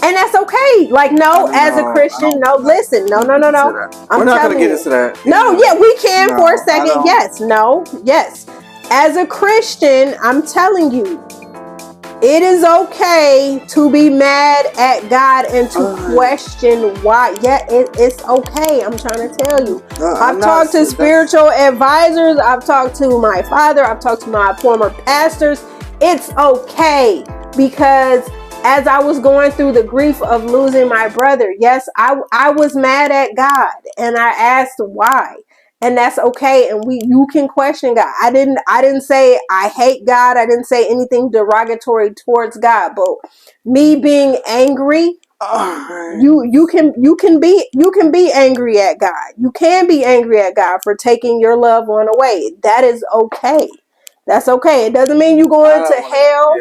And that's okay. Like, no, as a Christian, no, listen, no. We're not going to get into that. No, yeah, we can for a second. Yes, no, yes. As a Christian, I'm telling you, it is okay to be mad at God and to question why. Yeah, it's okay. I'm trying to tell you. I've talked to spiritual advisors. I've talked to my father. I've talked to my former pastors. It's okay, because as I was going through the grief of losing my brother, yes, I was mad at God, and I asked why. And that's okay. And you can question God. I didn't say I hate God. I didn't say anything derogatory towards God. But me being angry, you can be angry at God. You can be angry at God for taking your loved one away. That is okay. That's okay. It doesn't mean you're going to hell,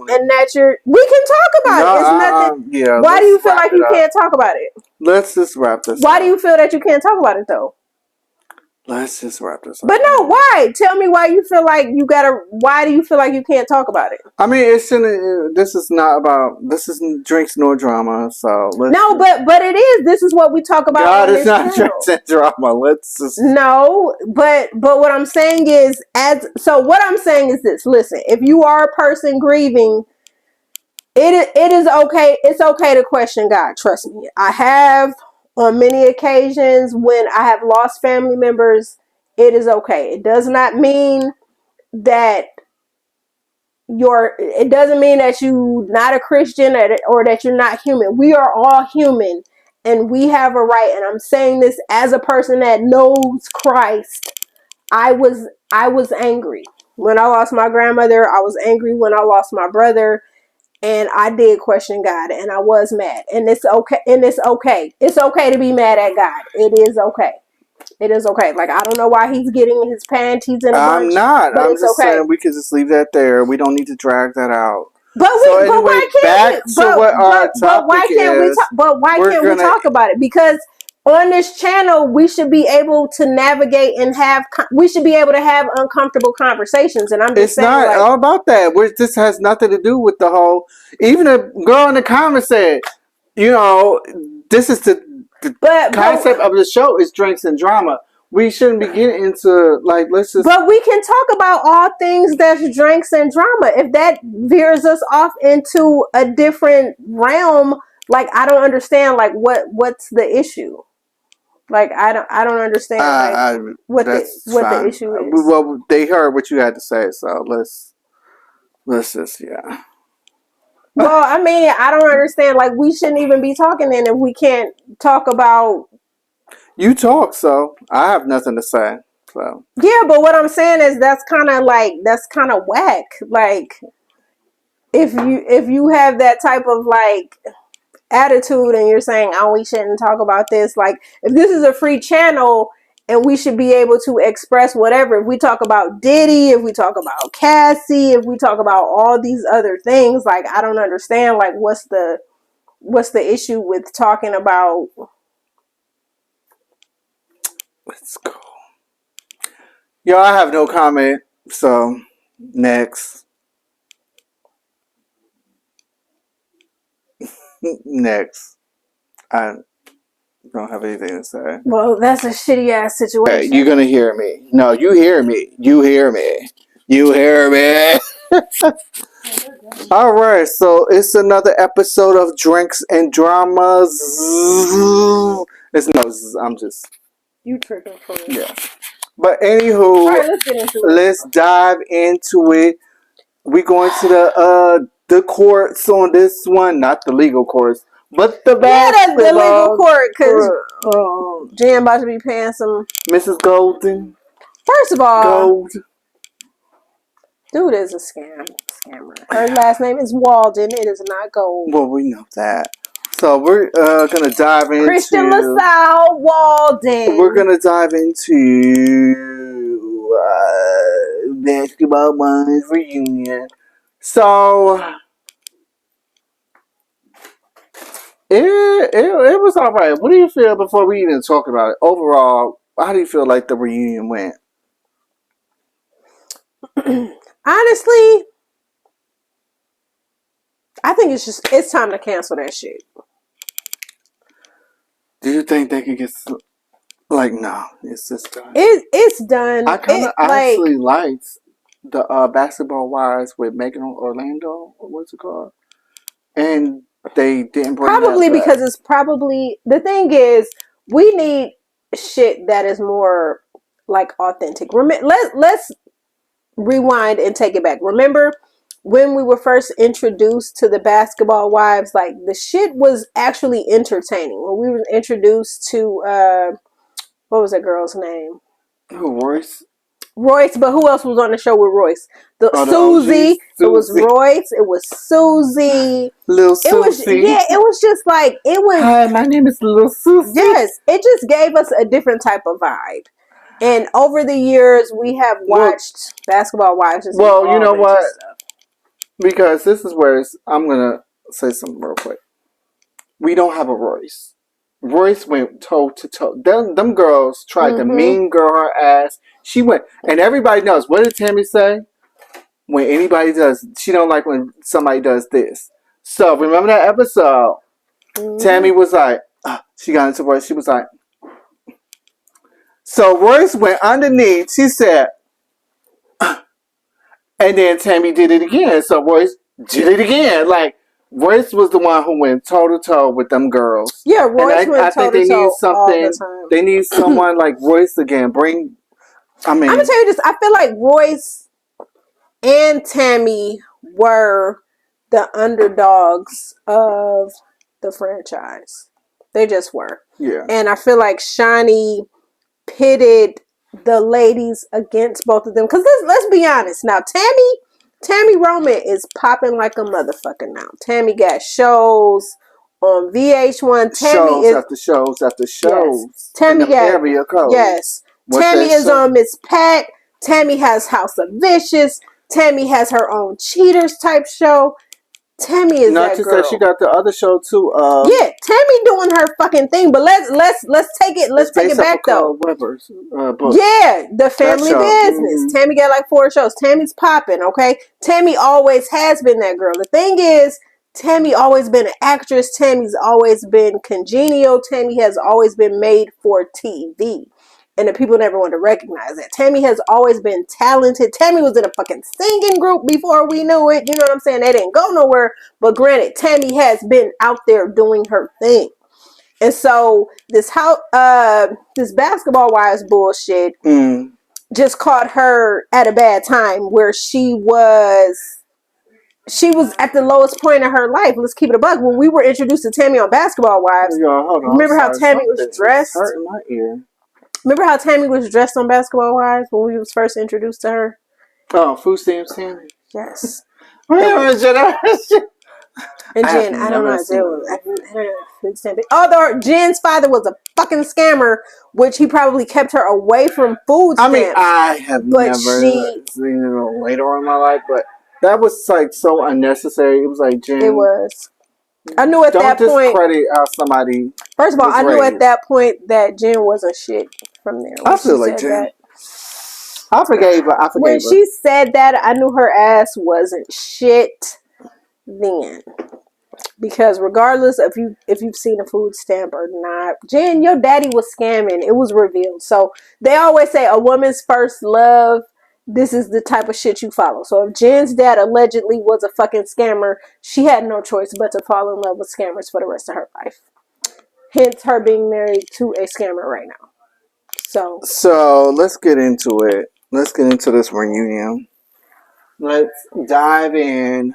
and that we can talk about it. It's nothing. Why do you feel like you can't talk about it? Let's just wrap this up. Why do you feel that you can't talk about it, though? Let's just wrap this up. But no, why? Tell me why you feel like you gotta. Why do you feel like you can't talk about it? I mean, this is not about. This isn't drinks nor drama. So no, but it is. This is what we talk about. God, it's not drinks and drama. Let's just no. But what I'm saying is, what I'm saying is this. Listen, if you are a person grieving, it is okay. It's okay to question God. Trust me, I have. On many occasions when I have lost family members, it is okay. It does not mean that it doesn't mean that you're not a Christian or that you're not human. We are all human, and we have a right. And I'm saying this as a person that knows Christ. I was angry when I lost my grandmother. I was angry when I lost my brother. And I did question God, and I was mad. And it's okay. And it's okay. It's okay to be mad at God. It is okay. It is okay. Like, I don't know why he's getting his panties in a bunch. I'm not. I'm just saying we could just leave that there. We don't need to drag that out. But why can't we talk about it? Because on this channel, we should be able to navigate and we should be able to have uncomfortable conversations. And I'm just saying, it's not all about that. This has nothing to do with the whole. Even a girl in the comments said, this is the concept of the show is drinks and drama. We shouldn't be getting into let's just. But we can talk about all things that's drinks and drama. If that veers us off into a different realm, I don't understand. What's the issue? I don't understand what the issue is. Well, they heard what you had to say, so let's just Well, I mean, I don't understand. We shouldn't even be talking then if we can't talk about. You talk, so I have nothing to say. So yeah, but what I'm saying is that's kind of whack. If you have that type of attitude and you're saying, oh, we shouldn't talk about this. If this is a free channel and we should be able to express whatever. If we talk about Diddy, if we talk about Cassie, if we talk about all these other things, I don't understand. What's the issue with talking about? Let's go. Yo, I have no comment. So next. Next. I don't have anything to say. Well, that's a shitty ass situation. You're gonna hear me. No, you hear me. You hear me. You hear me. All right, so it's another episode of Drinks and Dramas. I'm just. You tripping for it. Yeah. But anywho, right, let's dive into it. We going to the courts on this one, not the legal courts, but the that's the legal court because Jen about to be paying some. Mrs. Golden. First of all, Gold. Dude is a scammer. Her last name is Walden. It is not Gold. Well, we know that. So we're gonna dive into Christian LaSalle Walden. We're gonna dive into Basketball Moms reunion. So it was all right. What do you feel before we even talk about it? Overall, how do you feel like the reunion went? Honestly, I think it's time to cancel that shit. Do you think they could get like no? It's just done. It's done. I kind of actually liked the Basketball Wives with Megan Orlando. What's it called? And they didn't bring probably because it's probably the thing is we need shit that is more like authentic. Let's rewind and take it back. Remember when we were first introduced to the Basketball Wives? Like the shit was actually entertaining. When we were introduced to what was that girl's name? Who, Royce? Royce, but who else was on the show with Royce? Susie. It was Royce. It was Susie. Little Susie. It was just like it was. Hi, my name is Little Susie. Yes, it just gave us a different type of vibe. And over the years, we have watched Basketball Wives. Well, you know what? Because this is where I'm gonna say something real quick. We don't have a Royce. Royce went toe to toe. Them girls tried to mean girl her ass. She went, and everybody knows. What did Tammy say? When anybody does, she don't like when somebody does this. So remember that episode? Tammy was like, she got into Royce. She was like, so Royce went underneath. She said, and then Tammy did it again. So Royce did it again. Like, Royce was the one who went toe to toe with them girls. Yeah, Royce went toe to toe all the time. They need someone like Royce again. I'm gonna tell you this. I feel like Royce and Tammy were the underdogs of the franchise. They just were. Yeah. And I feel like Shani pitted the ladies against both of them. Because let's be honest. Now, Tammy Roman is popping like a motherfucker now. Tammy got shows on VH1. Shows after shows after shows. Yes. Tammy got area code. Yes. Tammy is on Miss Pat. Tammy has House of Vicious. Tammy has her own Cheaters type show. Tammy is not that just girl. That she got the other show too. Yeah, Tammy doing her fucking thing. But let's take it. Let's take it back though. Weber's, yeah, The Family Business. Tammy got like 4 shows. Tammy's popping. Okay, Tammy always has been that girl. The thing is, Tammy always been an actress. Tammy's always been congenial. Tammy has always been made for TV. And the people never want to recognize that. Tammy has always been talented. Tammy was in a fucking singing group before we knew it. You know what I'm saying? They didn't go nowhere. But granted, Tammy has been out there doing her thing. And so this Basketball Wives bullshit just caught her at a bad time where she was at the lowest point of her life. Let's keep it a buck. When we were introduced to Tammy on Basketball Wives, remember how Tammy was dressed? Hurting my ear. Remember how Tammy was dressed on Basketball Wives when we was first introduced to her? Oh, food stamps Tammy. Yes. And Jen, I don't know. Food stamp. Although Jen's father was a fucking scammer, which he probably kept her away from food stamps. I mean, I have never seen it later on in my life, but that was like so unnecessary. It was like Jen. It was. I knew at that point. Don't discredit how somebody. First of all, I knew at that point that Jen wasn't shit from there. I feel like Jen. I forgave her. When she said that, I knew her ass wasn't shit then. Because regardless of if you've seen a food stamp or not, Jen, your daddy was scamming. It was revealed. So they always say a woman's first love. This is the type of shit you follow. So if Jen's dad allegedly was a fucking scammer, she had no choice but to fall in love with scammers for the rest of her life. Hence her being married to a scammer right now. So let's get into it. Let's get into this reunion. Let's dive in.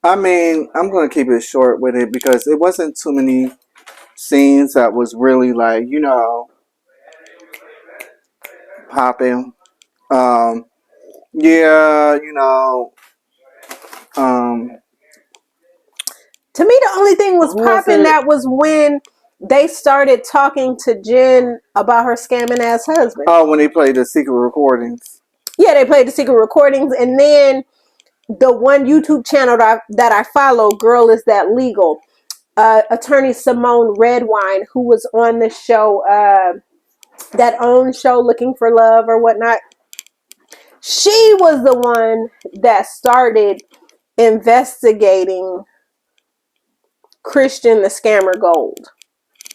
I mean, I'm going to keep it short with it because it wasn't too many scenes that was really like, popping. To me, the only thing was popping that was when they started talking to Jen about her scamming ass husband. Oh, when they played the secret recordings. Yeah, they played the secret recordings, and then the one YouTube channel that I follow, Girl Is That Legal, attorney Simone Redwine, who was on the show, that own show, Looking for Love or whatnot. She was the one that started investigating Christian the Scammer Gold.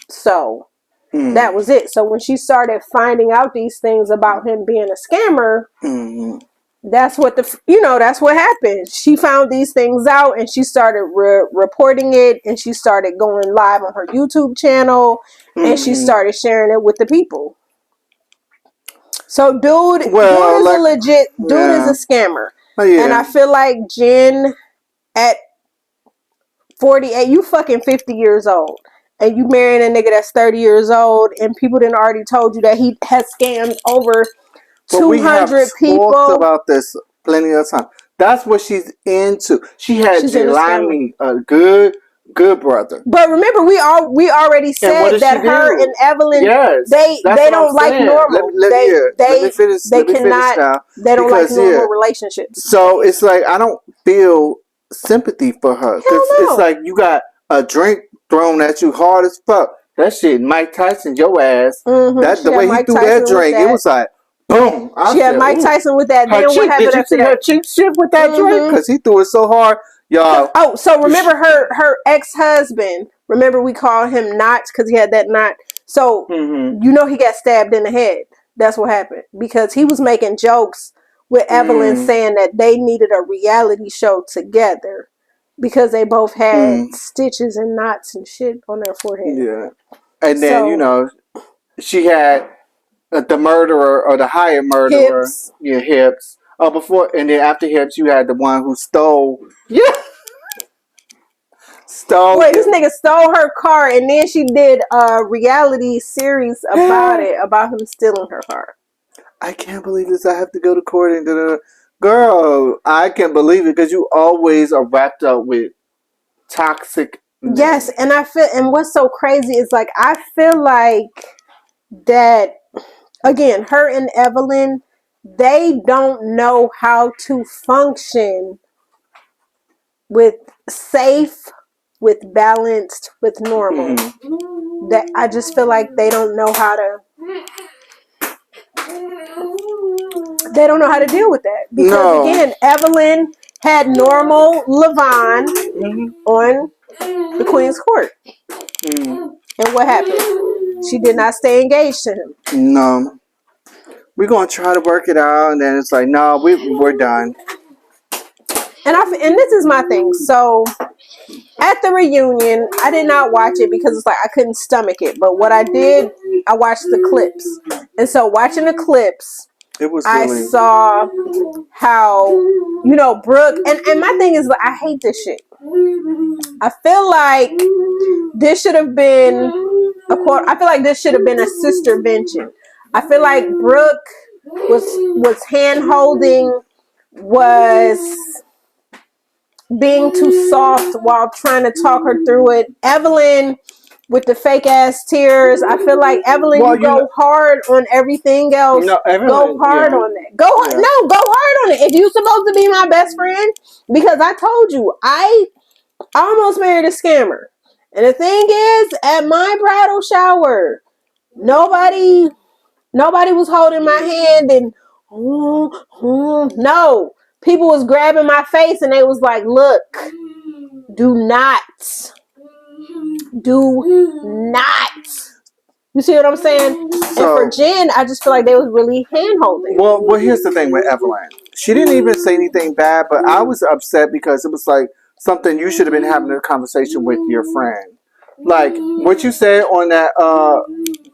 So that was it. So when she started finding out these things about him being a scammer, that's what that's what happened. She found these things out and she started reporting it, and she started going live on her YouTube channel, and she started sharing it with the people. So dude is a legit dude is a scammer. And I feel like Jen at 48, you fucking 50 years old, and you marrying a nigga that's 30 years old, and people done already told you that he has scammed over 200 people. Talked about this plenty of time. That's what she's into. She had Jelani, a good brother. But remember, we already said that her and Evelyn, they don't like normal. Let me finish. They don't like normal relationships. So it's like I don't feel sympathy for her, because it's like you got a drink thrown at you hard as fuck. That shit, Mike Tyson, your ass. That's the way he threw that drink. It was like boom. She had Mike Tyson with that. Then what happened after that? Her cheek shift with that drink, because he threw it so hard, y'all. Oh, so remember her ex-husband? Remember we called him Notch because he had that knot. So he got stabbed in the head. That's what happened, because he was making jokes with Evelyn saying that they needed a reality show together because they both had stitches and knots and shit on their forehead. Yeah, and then she had the murderer or the hired murderer. Hips. Yeah, Hips. Oh, before and then after Hips, you had the one who stole. Yeah. Wait, this nigga stole her car, and then she did a reality series about it, about him stealing her car. I can't believe this. I have to go to court and girl, I can't believe it, because you always are wrapped up with toxic. Yes, and and what's so crazy is like I feel like that again, her and Evelyn, they don't know how to function with safe, with balanced, with normal. That I just feel like they don't know how to. They don't know how to deal with that, because again, Evelyn had normal Levon on the Queen's Court, and what happened? She did not stay engaged to him. No, we're gonna try to work it out, and then it's like, no, we're done. And this is my thing. So at the reunion, I did not watch it because it's like I couldn't stomach it. But what I did, I watched the clips, and so watching the clips, I saw how Brooke and my thing is like I hate this shit. I feel like this should have been I feel like this should have been a sister benching. I feel like Brooke was hand holding, was being too soft while trying to talk her through it. Evelyn with the fake ass tears. I feel like Evelyn, you go hard on everything else. No, Evelyn, go hard on that. Go hard on it. If you're supposed to be my best friend, because I told you I almost married a scammer. And the thing is, at my bridal shower, nobody was holding my hand and no. People was grabbing my face and they was like, look, do not. You see what I'm saying? So, and for Jen, I just feel like they was really hand holding. Well, here's the thing with Evelyn. She didn't even say anything bad, but I was upset because it was like something you should have been having a conversation with your friend. Like what you said on that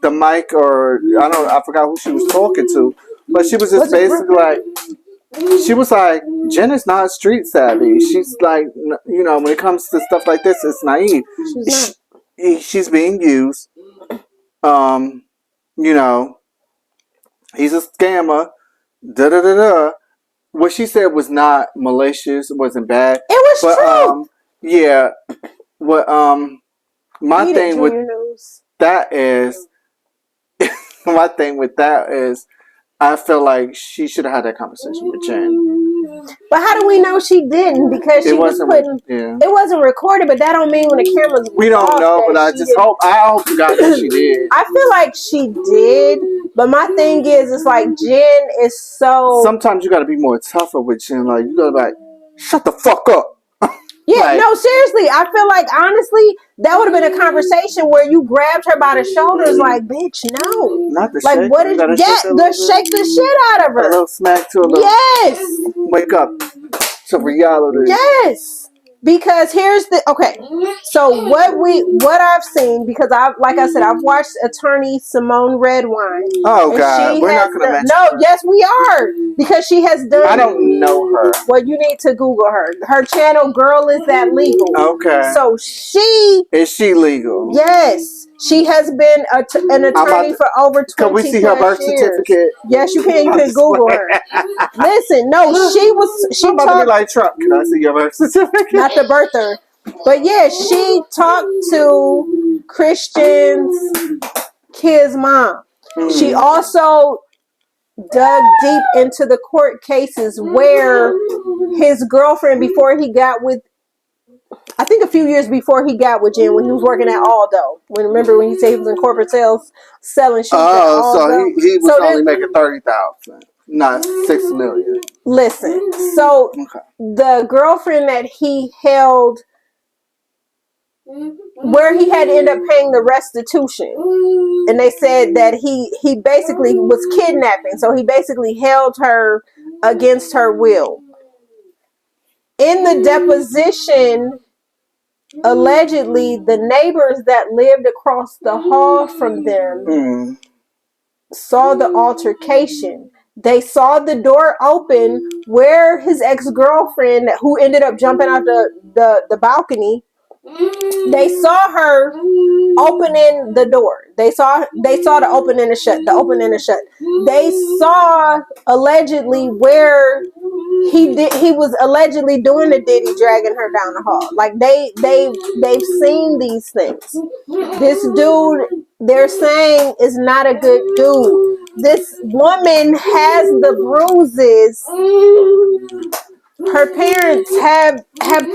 the mic, or I forgot who she was talking to, but she was just basically like, she was like, Jen is not street savvy. She's like, when it comes to stuff like this, it's naive. She's being used. He's a scammer. What she said was not malicious. It wasn't bad. It was true. Yeah. What my thing with that is, I feel like she should have had that conversation with Jen. But how do we know she didn't? Because she was putting. Yeah. It wasn't recorded, but that don't mean when the cameras. We don't know, but I hope to God that she did. I feel like she did, but my thing is, it's like Jen is so. Sometimes you got to be more tougher with Jen. Like you got to be like, shut the fuck up. Yeah, like, no, seriously. I feel like honestly, that would have been a conversation where you grabbed her by the shoulders, like, bitch, no. Not the like, shake. What is shake the shit out of her. A little smack to a little. Yes. Wake up to reality. Yes. Because here's the so what I've seen, because I've watched attorney Simone Redwine. Oh God, we're not gonna mention her. Yes we are, because she has done. I don't know her. Well, you need to Google her. Her channel, Girl Is That Legal? Okay. So is she legal? Yes, she has been an attorney for over 20. Can we see her birth certificate? Yes, you can. You can Google her. Listen, no, I'm about to be like Trump. Can I see your birth certificate? Not the birther. But yeah, she talked to Christian's kid's mom. Mm. She also dug deep into the court cases where his girlfriend, before he got with, I think a few years before he got with Jen, when he was working at Aldo. Remember when he said he was in corporate sales selling shoes? Oh, so he was only making 30,000, not 6 million. Listen, so the girlfriend that he held, where he had to end up paying the restitution, and they said that he basically was kidnapping, so he basically held her against her will. In the deposition, allegedly, the neighbors that lived across the hall from them saw the altercation. They saw the door open where his ex-girlfriend, who ended up jumping out the balcony, they saw her opening the door. They saw the open and the shut. They saw allegedly where he was allegedly doing the Diddy, dragging her down the hall. Like they've seen these things. This dude, they're saying, is not a good dude. This woman has the bruises. Her parents have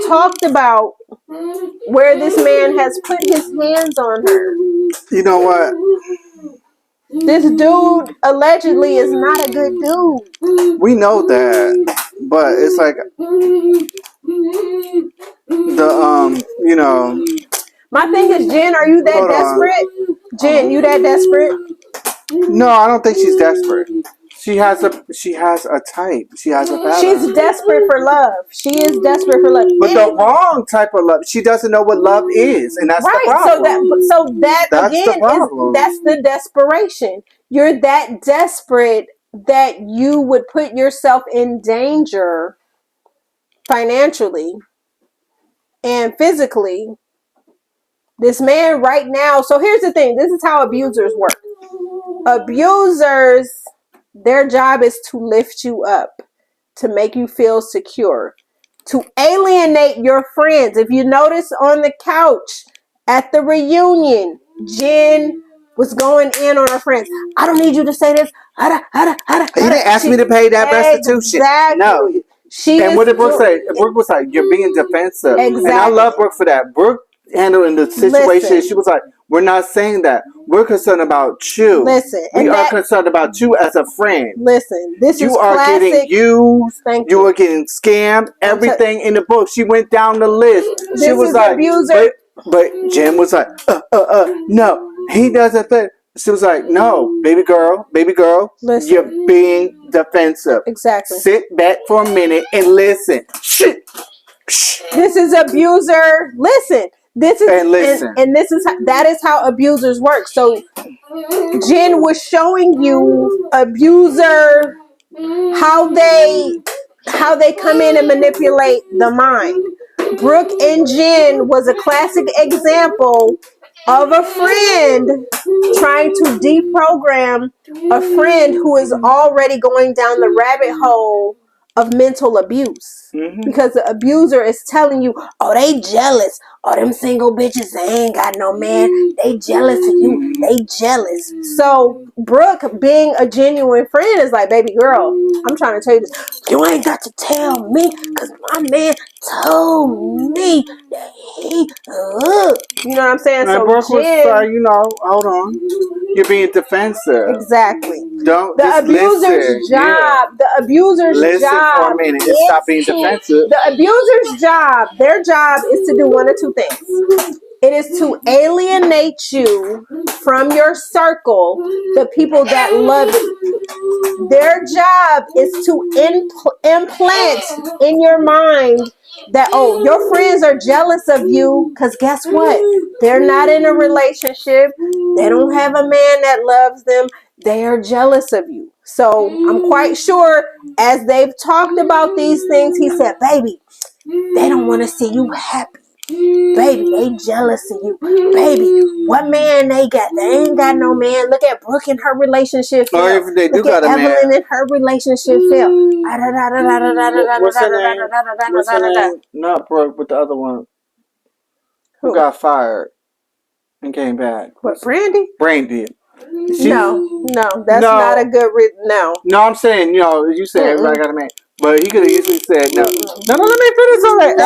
talked about where this man has put his hands on her. You know what? This dude allegedly is not a good dude. We know that, but it's like you know. My thing is, Jen, are you that desperate? Jen, you that desperate? No, I don't think she's desperate. She has a type. She has a pattern. She's desperate for love. She is desperate for love. But the wrong type of love. She doesn't know what love is, and that's the problem. So that again that's the desperation. You're that desperate that you would put yourself in danger financially and physically. This man right now. So here's the thing. This is how abusers work. Abusers, their job is to lift you up, to make you feel secure, to alienate your friends. If you notice on the couch at the reunion, Jen was going in on her friends. I don't need you to say this. He didn't ask me to pay that restitution. Exactly. No. And what did Brooke say? Brooke was like, you're being defensive. Exactly. And I love Brooke for that. Brooke handling the situation. Listen. She was like, we're not saying that. We're concerned about you. Listen. We are concerned about you as a friend. Listen. This you is are classic. Getting used. You are getting scammed. Everything in the book. She went down the list. She was like, abuser. But Jen was like, no, he doesn't think. She was like, no, baby girl, listen. You're being defensive. Exactly. Sit back for a minute and listen. Shit. This is abuser. Listen. This is and that is how abusers work. So Jen was showing you abuser how they come in and manipulate the mind. Brooke and Jen was a classic example of a friend trying to deprogram a friend who is already going down the rabbit hole of mental abuse. Mm-hmm. Because the abuser is telling you, oh, they jealous. Oh, them single bitches, they ain't got no man. They jealous of you. They jealous. So Brooke, being a genuine friend, is like, baby girl, I'm trying to tell you this. You ain't got to tell me, because my man told me that he, you know what I'm saying? And so Brooke was Jen, like, hold on. You're being defensive. exactly. Don't The just abuser's listen. job. The abuser's listen job. for a minute and stop being defensive. The abuser's job. Their job is to do one of two things. It is to alienate you from your circle, the people that love you. Their job is to implant in your mind that, oh, your friends are jealous of you, because guess what? They're not in a relationship. They don't have a man that loves them. They are jealous of you. So I'm quite sure as they've talked about these things, he said, baby, they don't want to see you happy. Baby, they jealous of you. Baby, what man they got? They ain't got no man. Look at Brooke in her relationship. Or if they do got a man. Evelyn in her relationship. What's her name? What's her name? Not Brooke, but the other one. Who got fired and came back? What, Brandy? Brandy. No, that's not a good no. No, I'm saying, you say everybody got a man. But he could have easily said, no, let me finish on that.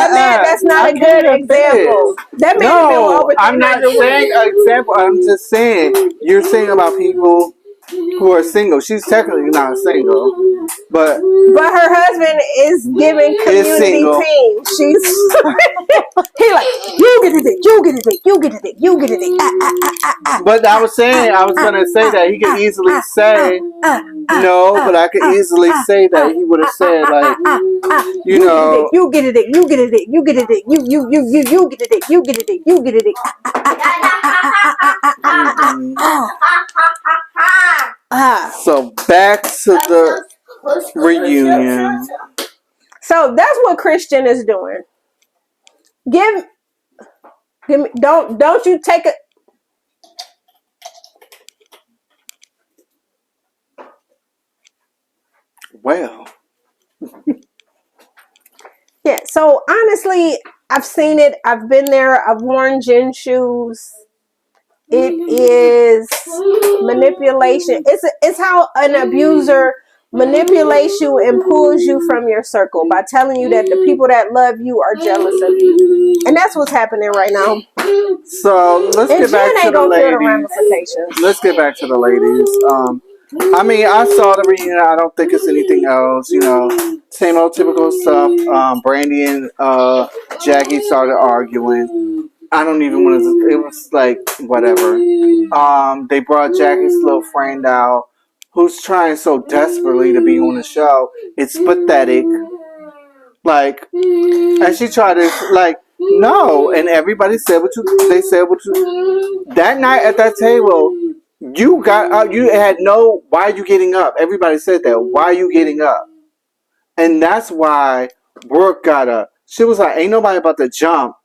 That's not a good example. That man has been over 300 I'm not saying an example. I'm just saying, you're saying about people who are single. She's technically not single. But her husband is giving community pain. She's he like, you get a dick, you get a dick, you get a dick, you get a dick. But I was gonna say that he could easily say no, but I could easily say that he would have said like, you get a dick, you get a dick, you get a dick, you get a dick, you get a dick, you get a dick. So back to the reunion. So that's what Christian is doing. Give me, don't you take it. Well. Yeah, so honestly, I've seen it. I've been there. I've worn Jen shoes. It is manipulation. It's how an abuser manipulates you and pulls you from your circle by telling you that the people that love you are jealous of you. And that's what's happening right now. So let's get back to the ladies. Let's get back to the ladies. I mean, I saw the reunion. I don't think it's anything else. Same old typical stuff. Brandy and Jackie started arguing. I don't even want to. It was like whatever. They brought Jackie's little friend out, who's trying so desperately to be on the show. It's pathetic. Like, and she tried to no, and everybody said what you. They said what you. That night at that table, you got up. You had no. Why are you getting up? Everybody said that. Why are you getting up? And that's why Brooke got up. She was like, "Ain't nobody about to jump.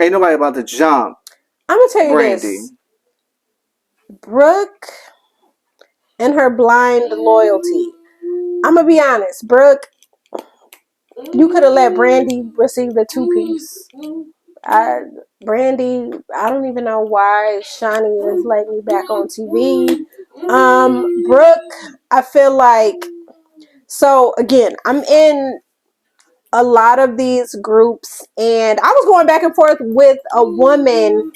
Ain't nobody about to jump." I'm gonna tell you this. Brooke and her blind loyalty. I'm gonna be honest, Brooke. You could have let Brandy receive the 2-piece. Brandy, I don't even know why Shawnee is letting me back on TV. Brooke, I feel like, so again, I'm in a lot of these groups, and I was going back and forth with a woman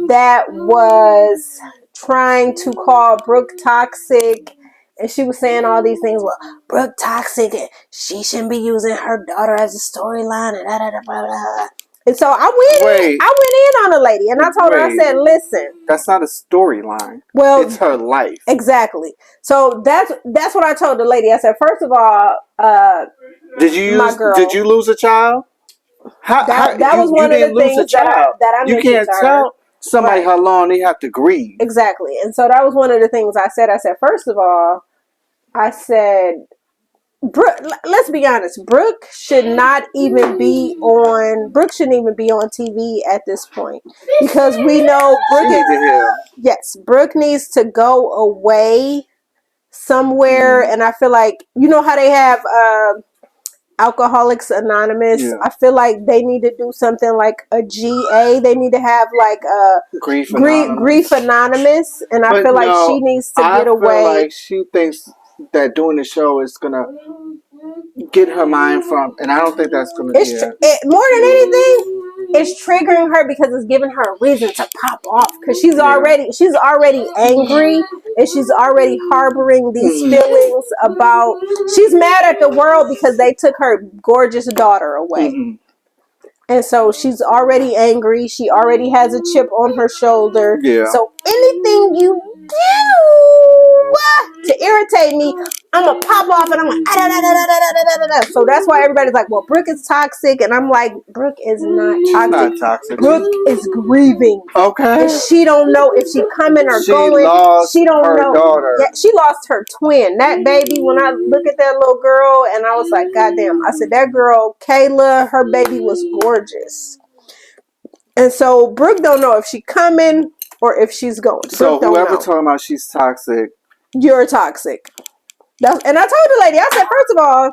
that was trying to call Brooke toxic. And she was saying all these things. Well, Brooke toxic, and she shouldn't be using her daughter as a storyline, and da da da da da. And so I went in on a lady, and I told her, I said, listen, that's not a storyline. Well, it's her life. Exactly. So that's what I told the lady. I said, first of all, did you lose a child? That was one of the things that I mentioned. You can't tell somebody how long they have to grieve. Exactly. And so that was one of the things I said. I said, first of all, I said, Brooke, let's be honest. Brooke shouldn't even be on TV at this point, because we know Brooke Brooke needs to go away somewhere, and I feel like, you know how they have Alcoholics Anonymous. Yeah. I feel like they need to do something like a GA. They need to have like a Grief Anonymous, and I feel like she needs to get away. I feel like she thinks that doing the show is gonna get her mind from, and I don't think that's gonna be it. More than anything, it's triggering her because it's giving her a reason to pop off, because she's already angry, and she's already harboring these feelings about, she's mad at the world because they took her gorgeous daughter away. And so she's already angry. She already has a chip on her shoulder. Yeah. So anything you do to irritate me, I'm going to pop off and I'm like, so that's why everybody's like, well, Brooke is toxic. And I'm like, Brooke is not toxic. Not toxic. Brooke is grieving. Okay. And she don't know if she coming or going. She don't know. Daughter. Yeah, she lost her twin. That baby, when I look at that little girl, and I was like, God damn. I said, that girl, Kayla, her baby was gorgeous. And so Brooke don't know if she coming or if she's going. So whoever talking about she's toxic, you're toxic. And I told the lady, I said, first of all,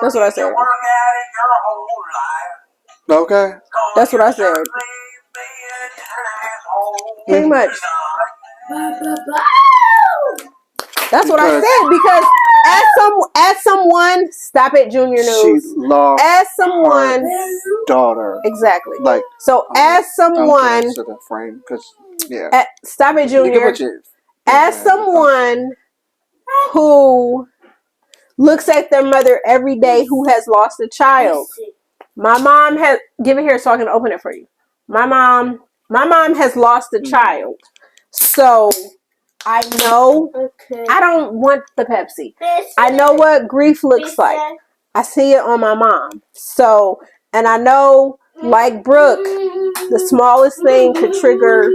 that's what I said. Okay. That's what I said. Pretty much. That's what I said, because as someone, stop it, Junior News. She's lost as someone, her daughter. Exactly. Like, so as someone, stop it, Junior. As someone who looks at their mother every day who has lost a child. My mom has, give it here so I can open it for you. My mom has lost a child. So I know, I don't want the Pepsi. I know what grief looks like. I see it on my mom. So, and I know, like Brooke, the smallest thing could trigger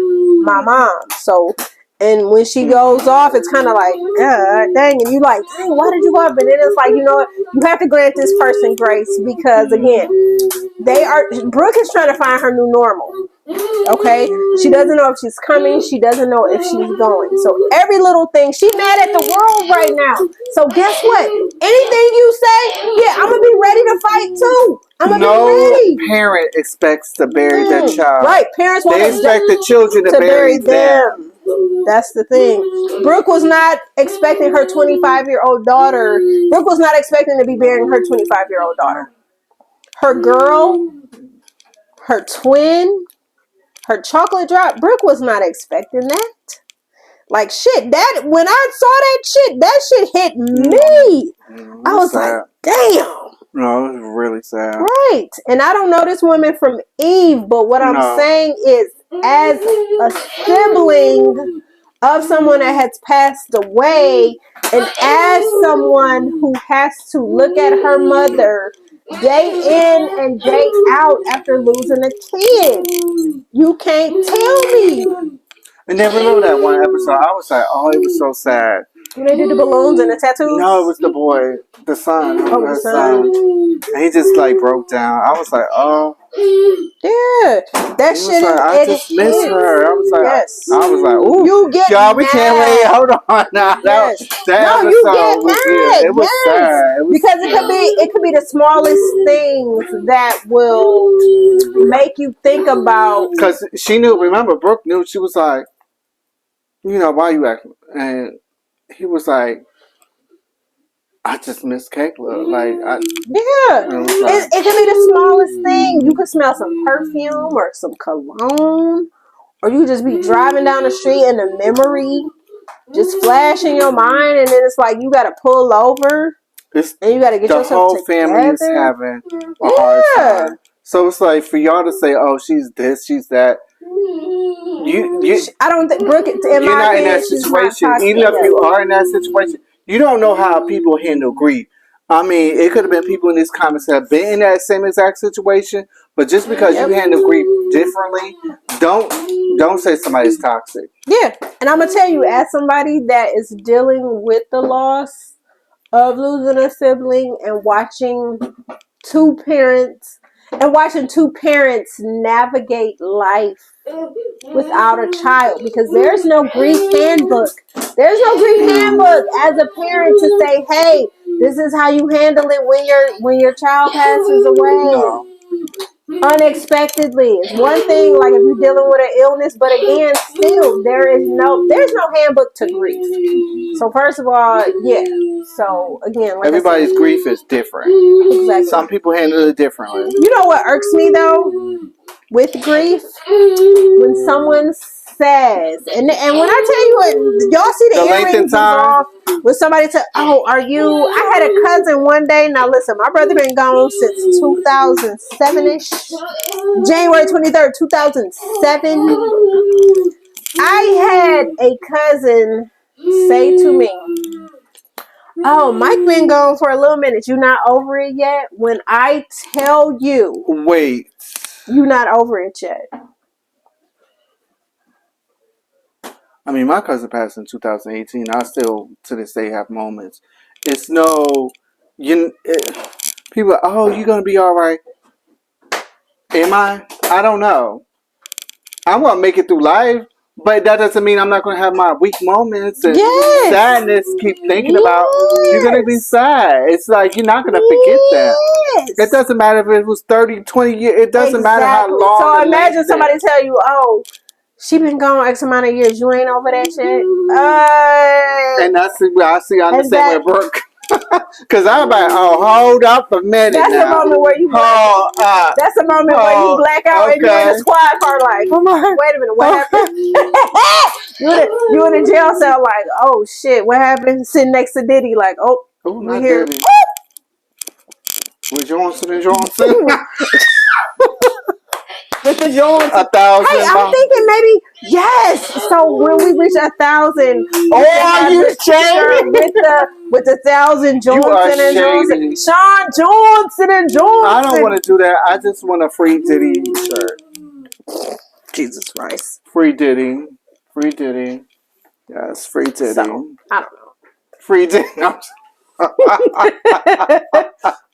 my mom. So, and when she goes off, it's kind of like, dang, and you like, dang, why did you go off? But then it's like, you know what? You have to grant this person grace, because again, Brooke is trying to find her new normal. Okay, she doesn't know if she's coming. She doesn't know if she's going. So every little thing, she mad at the world right now. So guess what? Anything you say, yeah, I'm gonna be ready to fight too. I'm gonna be ready. No parent expects to bury their child. Right, parents want they expect the children to bury them. That's the thing. Brooke was not expecting her 25-year-old daughter. Brooke was not expecting to be burying her 25-year-old daughter. Her girl, her twin, her chocolate drop. Brooke was not expecting that. Like, shit, that, when I saw that shit hit me. I was sad. Like, damn. No, it was really sad. Right. And I don't know this woman from Eve, but what I'm saying is, as a sibling of someone that has passed away, and as someone who has to look at her mother day in and day out after losing a kid, you can't tell me. And then remember that one episode, I was like, oh, it was so sad. When they did the balloons and the tattoos? No, it was the boy, the son. Oh, the son. And he just like broke down. I was like, oh. Yeah. That shit like, I just miss her. I was like, yes. I was like, ooh. You get y'all, we mad. can't wait. Hold on now. Yes. That no, episode you get mad. it was sad. It was because it could be the smallest things that will make you think about. Because she knew, remember, Brooke knew. She was like, you know, why you acting? And he was like, I just miss Kayla. Like, yeah. It can be the smallest thing. You could smell some perfume or some cologne. Or you just be driving down the street and the memory just flash in your mind. And then it's like you got to pull over. And you got to get yourself together. The whole family is having a hard time. So it's like, for y'all to say, oh, she's this, she's that. I don't think Brooke, you're not in that situation. Even if you are in that situation, you don't know how people handle grief. I mean, it could have been people in these comments that have been in that same exact situation, but just because you handle grief differently, don't say somebody's toxic. Yeah, and I'm gonna tell you, as somebody that is dealing with the loss of losing a sibling and watching two parents And watching two parents navigate life without a child, because there's no grief handbook. There's no grief handbook as a parent to say, hey, this is how you handle it when your child passes away. No. Unexpectedly. It's one thing like if you're dealing with an illness, but again, still there's no handbook to grief. So first of all, yeah. So again, like everybody's grief is different. Exactly. Some people handle it differently. You know what irks me though with grief? When someone says, and when I tell you what, y'all see the earrings off. When somebody said, "Oh, are you?" I had a cousin one day. Now listen, my brother been gone since 2007ish, January 23rd, 2007. I had a cousin say to me, "Oh, Mike been gone for a little minute. You not over it yet?" When I tell you, wait, you not over it yet. I mean, my cousin passed in 2018. I still, to this day, have moments. It's people, oh, you going to be all right. Am I? I don't know. I'm going to make it through life, but that doesn't mean I'm not going to have my weak moments and sadness. Keep thinking about, you're going to be sad. It's like, you're not going to forget that. It doesn't matter if it was 30, 20 years. It doesn't matter how long. So imagine somebody tell you, oh, she been gone X amount of years. You ain't over that shit. And that's what I see on the same with Brooke. Because I'm like, oh, hold up a minute. That's the moment where you that's the moment where you black out and you're in the squad car like, wait a minute, what happened? you in the jail cell like, oh shit, what happened? Sitting next to Diddy like, oh, we here. With Johnson. With the Jones. 1,000. Hey, I'm thinking maybe, yes. So when we reach 1,000, you shady with the 1,000 Johnson and Johnson. Sean Johnson and Johnson. I don't want to do that. I just want a free Diddy shirt. Jesus Christ. Free Diddy. Free Diddy. Yes, free Diddy. So, I don't know. Free Diddy.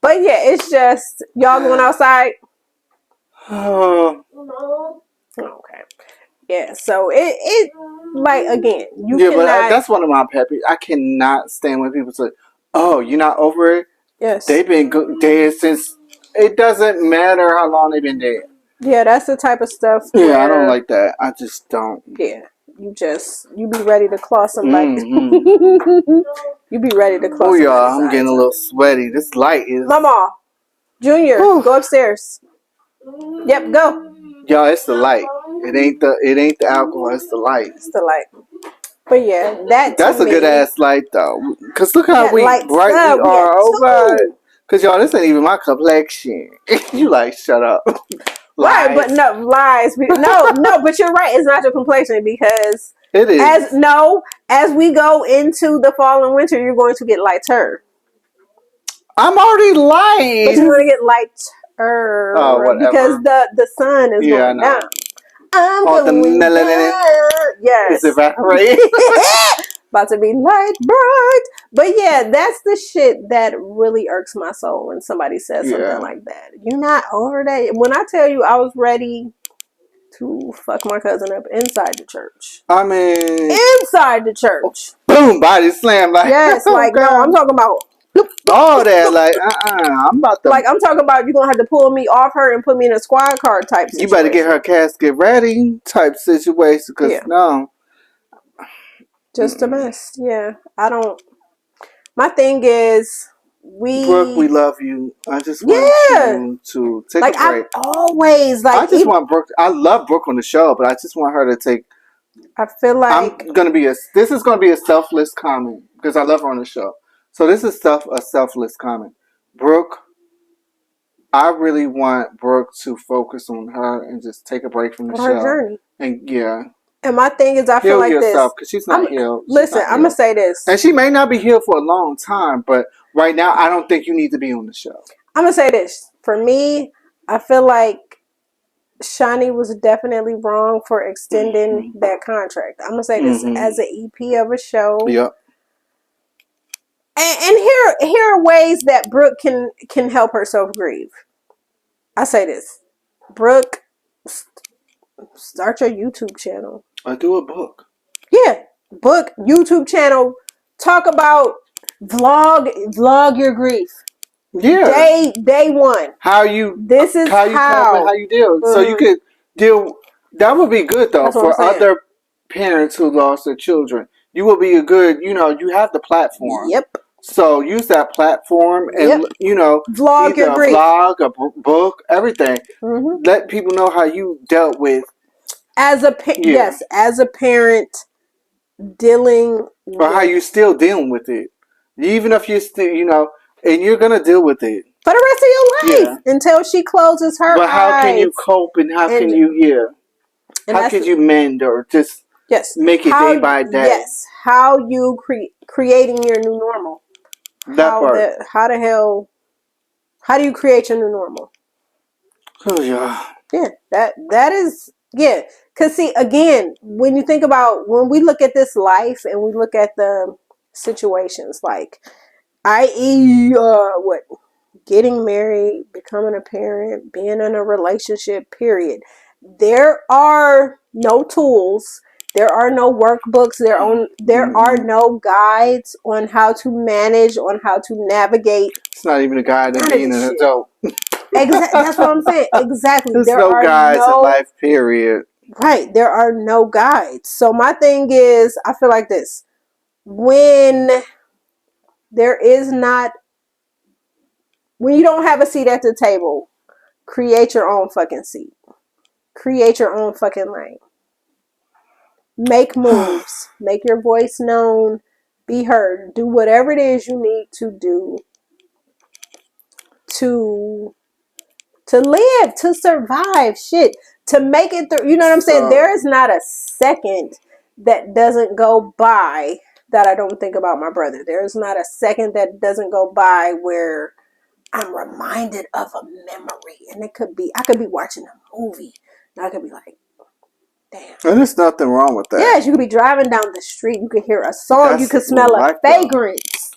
But yeah, it's just, y'all going outside? Oh. Okay. Yeah, so it like again, you yeah, cannot, but that's one of my pet peeves. I cannot stand when people say, "Oh, you're not over it." Yes, they've been dead since. It doesn't matter how long they've been dead. Yeah, that's the type of stuff. Yeah, I don't like that. I just don't. Yeah, you be ready to claw somebody. Mm-hmm. You be ready to claw. Oh, y'all, I'm getting a little sweaty. This light is. Mama, Junior, go upstairs. Yep, go. Y'all, it's the light. It ain't the alcohol. It's the light. It's the light. But yeah, that's a good ass light though. Cause look how bright we are. Oh God. Cause y'all, this ain't even my complexion. You like shut up. Right, but no lies. No, but you're right. It's not your complexion because it is. As we go into the fall and winter, you're going to get lighter. I'm already light. But you're going to get lighter. Oh, whatever. Because the sun is going down. I'm going down. Yes. It's evaporating. About to be light bright. But yeah, that's the shit that really irks my soul when somebody says something like that. You're not over that. When I tell you I was ready to fuck my cousin up inside the church. I mean, inside the church. Boom, body slam. Like, yes, like, no, I'm talking about all that, like, I'm about to. Like, I'm talking about you're gonna have to pull me off her and put me in a squad car type situation. You better get her casket ready type situation, because no. Just a mess. Yeah, I don't. My thing is, Brooke, we love you. I just want you to take a break. I always like. I just want Brooke. I love Brooke on the show, but I just want her to take. I feel like I'm gonna be This is gonna be a selfless comment because I love her on the show. So this is a selfless comment. Brooke, I really want Brooke to focus on her and just take a break from the show. Her journey. And And my thing is, I feel like yourself, because she's not healed. Listen, I'm going to say this. And she may not be healed for a long time, but right now, I don't think you need to be on the show. I'm going to say this. For me, I feel like Shani was definitely wrong for extending that contract. I'm going to say this as an EP of a show. Yep. And here are ways that Brooke can help herself grieve. I say this, Brooke, start your YouTube channel. Or do a book. Yeah, book, YouTube channel. Talk about vlog your grief. Yeah. Day one. How you this is how you cope and how you deal. So you could deal. That would be good though for other parents who lost their children. You will be a good. You have the platform. Yep. So use that platform and vlog either your grief. vlog, a book, everything. Let people know how you dealt with as a as a parent dealing or how you still dealing with it. Even if you're still and you're gonna deal with it for the rest of your life until she closes her eyes. But how can you cope and how can you how could you mend or just make it day by day? Yes, how you creating your new normal. How the hell? How do you create your new normal? Oh yeah. Yeah, that is Cause see again, when you think about when we look at this life and we look at the situations like, i.e., getting married, becoming a parent, being in a relationship, period. There are no tools. There are no workbooks. There are no guides on how to manage, on how to navigate. It's not even a guide in being an adult. Exactly. That's what I'm saying. Exactly. There's no guides in life, period. Right. There are no guides. So my thing is, I feel like this. When you don't have a seat at the table, create your own fucking seat. Create your own fucking lane. Make moves. Make your voice known. Be heard. Do whatever it is you need to do to live, to survive, to make it through. You know what I'm saying? There is not a second that doesn't go by that I don't think about my brother. There is not a second that doesn't go by where I'm reminded of a memory. And I could be watching a movie and I could be like, damn. And there's nothing wrong with that. Yes, you could be driving down the street. You could hear a song. You could smell a fragrance.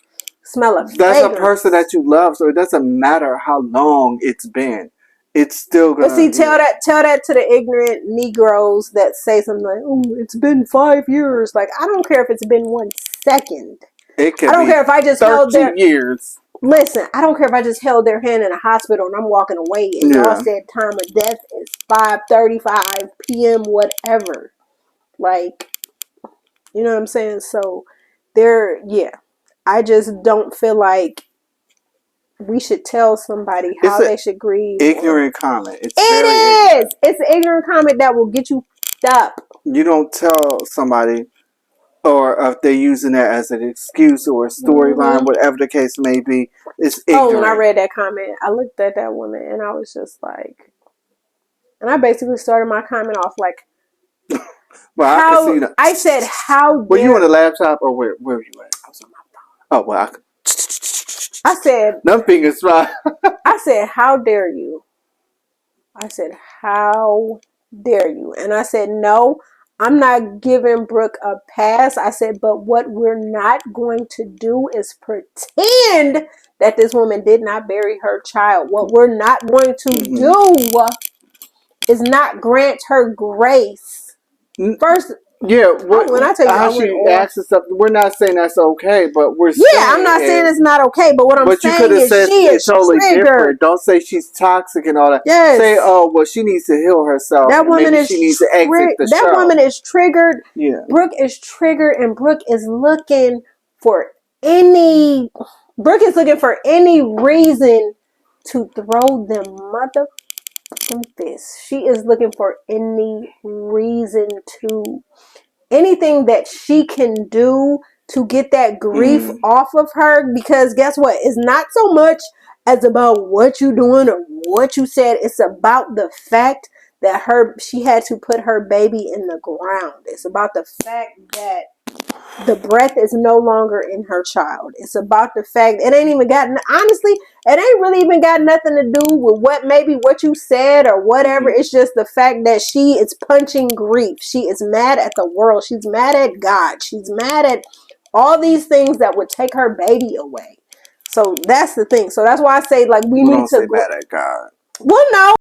That's a person that you love. So it doesn't matter how long it's been. It's still gonna. But see, tell that to the ignorant Negroes that say something like, "Oh, it's been 5 years." Like, I don't care if it's been 1 second. I don't care if I just held their years. Listen, I don't care if I just held their hand in a hospital and I'm walking away and y'all said time of death is 5:35 p.m. whatever. Like, you know what I'm saying? So I just don't feel like we should tell somebody how they should grieve. Ignorant comment. It's an ignorant comment that will get you up. You don't tell somebody, or if they're using that as an excuse or a storyline, whatever the case may be. It's ignorant. When I read that comment, I looked at that woman and I was just like, and I basically started my comment off like, I said, how? Were you on the laptop or where were you at? I was on my phone. Oh well, I said, nothing is fine. I said, how dare you? I said, how dare you? And I said, no, I'm not giving Brooke a pass. I said, but what we're not going to do is pretend that this woman did not bury her child. What we're not going to do is not grant her grace. First, when I tell you, how she asks us stuff, we're not saying that's okay, but we're saying I'm not saying it's not okay, but what I'm saying is she is totally triggered. Different. Don't say she's toxic and all that. Yes. Say, oh, well, she needs to heal herself. That woman she needs to exit the show. That woman is triggered. Yeah. Brooke is triggered, and Brooke is looking for any reason to throw them motherfucking fists. She is looking for any reason to. Anything that she can do to get that grief off of her, because guess what? It's not so much as about what you doing or what you said. It's about the fact that she had to put her baby in the ground. It's about the fact that the breath is no longer in her child. It's about the fact it ain't really even got nothing to do with what you said or whatever. It's just the fact that she is punching grief. She is mad at the world. She's mad at God. She's mad at all these things that would take her baby away. So that's the thing. So that's why I say, like, we need to say mad at God. Well, no.